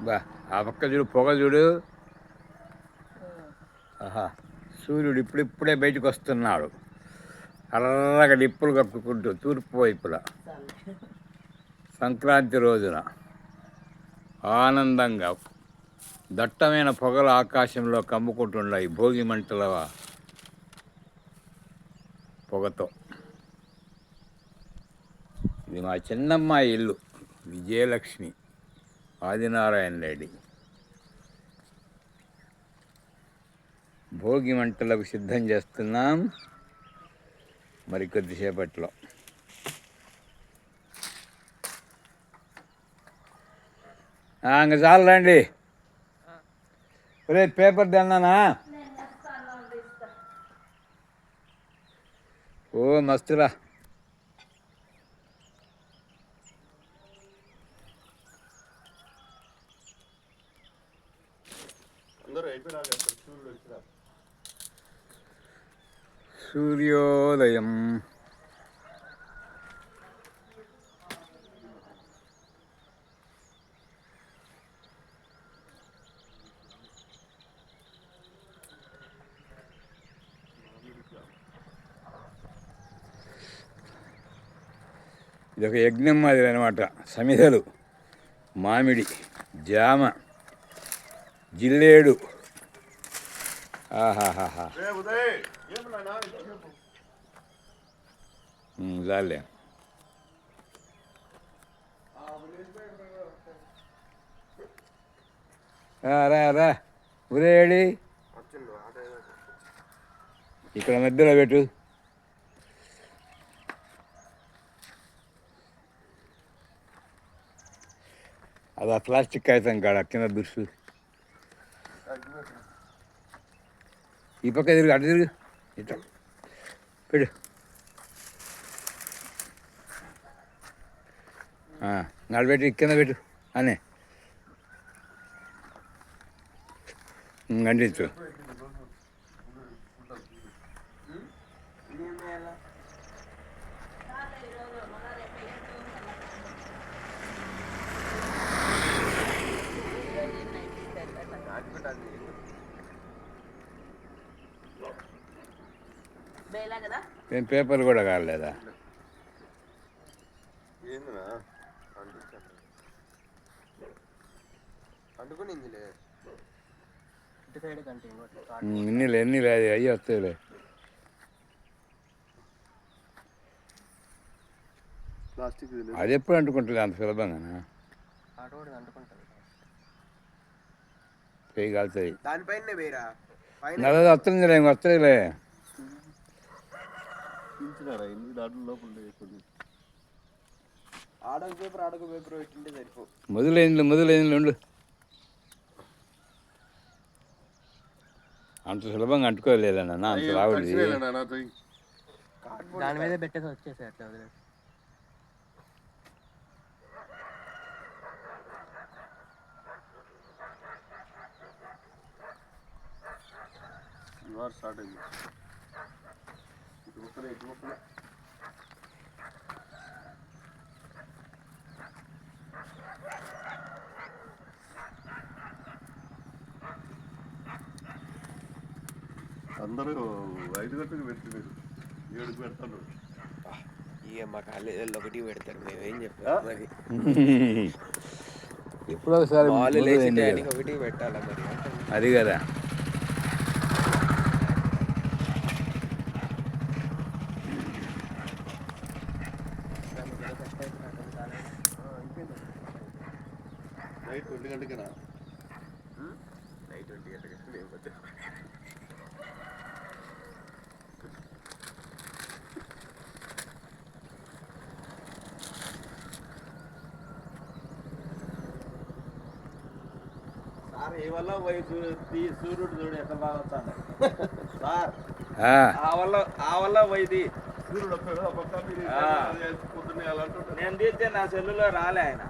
బా ఆ పక్క చూడు, పొగ చూడు. ఆహా, సూర్యుడు ఇప్పుడిప్పుడే బయటకు వస్తున్నాడు. అల్లగా నిప్పులు కప్పుకుంటూ తూర్పు వైపులా సంక్రాంతి రోజున ఆనందంగా దట్టమైన పొగలు ఆకాశంలో కమ్ముకుంటున్నాయి భోగి మంటల పొగతో. ఇది మా చిన్నమ్మాయి ఇల్లు, విజయలక్ష్మి ఆదినారాయణ రెడ్డి. భోగి మంటలకు సిద్ధం చేస్తున్నాం మరికొద్దిసేపట్లో. ఇంక చాలు రండి. రేపు పేపర్ తిన్నానా? ఓ మస్తురా. సూర్యోదయం. ఇదొక యజ్ఞం మాదిరి అనమాట. సమిధలు, మామిడి, జామ, జిల్లేడు. ఆహాహాహా, చాలే. రా రా ఉరేడి, ఇక్కడ మధ్యలో పెట్టు. అది ఆ ప్లాస్టిక్ కాగితం కాడ కింద దుర్సు. ఈ పక్క తిరుగు, అటు తిరుగు, ఇట్లా పెట్టు. నడబెట్టి కింద పెట్టు అనే గండించు. ఏం పేపర్లు కూడా కాలేదా? ఎన్ని లేదు, అయ్యి వస్తాయిలే. అది ఎప్పుడు అంటుకుంటుంది అంత సులభంగా? చేయి కాలుతాయి. నలభై వస్తుందిలే, ఇంక వస్తాయిలే. మొదలైంది ఉండు. అంత సులభంగా అంటుకోలేదన్నా, అంత రావుడి. దాని మీద పెట్టేసి వచ్చేసి అట్లా వదిలేదు. స్టార్ట్ అయింది. అందరూ 5 గంటలకు పెడుతున్నారు, 7కి పెడతారు. ఇక మా కాలేజీలో 1 పెడతారు, మేమేం చెప్పాలి మరి. ఎప్పుడు ఒకసారి 1 పెట్టాలా మరి, అది కదా. నైట్ 20 గంటకేనా? నైట్ 20 గంటకి లేకపోతే సార్ ఈ వల్ల సూర్యుడు చూడు ఎంత బాగా వస్తాడు సార్. ఆ వల్ల పోయింది సూర్యుడు పొద్దున్నే నేను తీస్తే నా సెల్లులో రాలే ఆయన.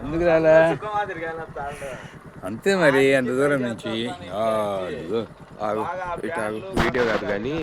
ఎందుకు రాలే? మాదిరిగా అంతే మరి, అంత దూరం నుంచి. వీడియో కాదు కానీ